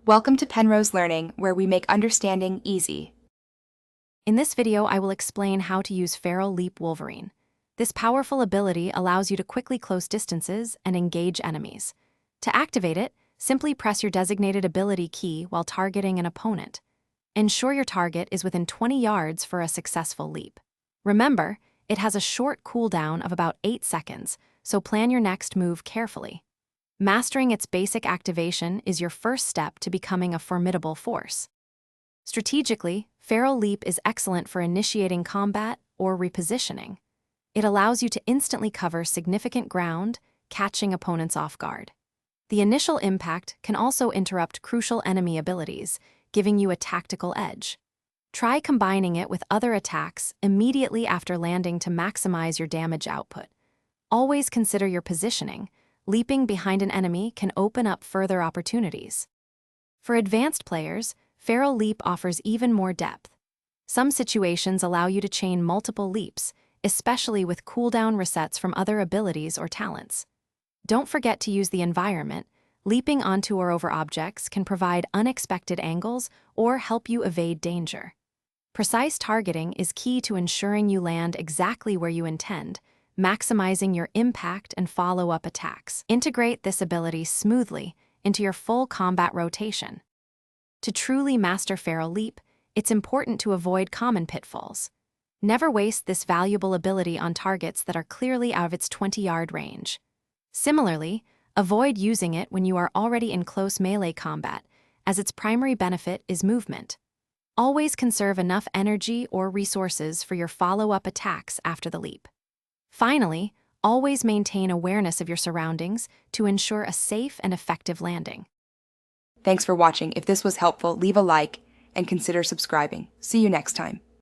Welcome to Penrose Learning, where we make understanding easy. In this video, I will explain how to use Feral Leap Wolverine. This powerful ability allows you to quickly close distances and engage enemies. To activate it, simply press your designated ability key while targeting an opponent. Ensure your target is within 20 yards for a successful leap. Remember, it has a short cooldown of about 8 seconds, so plan your next move carefully. Mastering its basic activation is your first step to becoming a formidable force. Strategically, Feral Leap is excellent for initiating combat or repositioning. It allows you to instantly cover significant ground, catching opponents off guard. The initial impact can also interrupt crucial enemy abilities, giving you a tactical edge. Try combining it with other attacks immediately after landing to maximize your damage output. Always consider your positioning. Leaping behind an enemy can open up further opportunities. For advanced players, Feral Leap offers even more depth. Some situations allow you to chain multiple leaps, especially with cooldown resets from other abilities or talents. Don't forget to use the environment. Leaping onto or over objects can provide unexpected angles or help you evade danger. Precise targeting is key to ensuring you land exactly where you intend, maximizing your impact and follow-up attacks. Integrate this ability smoothly into your full combat rotation. To truly master Feral Leap, it's important to avoid common pitfalls. Never waste this valuable ability on targets that are clearly out of its 20-yard range. Similarly, avoid using it when you are already in close melee combat, as its primary benefit is movement. Always conserve enough energy or resources for your follow-up attacks after the leap. Finally, always maintain awareness of your surroundings to ensure a safe and effective landing. Thanks for watching. If this was helpful, leave a like and consider subscribing. See you next time.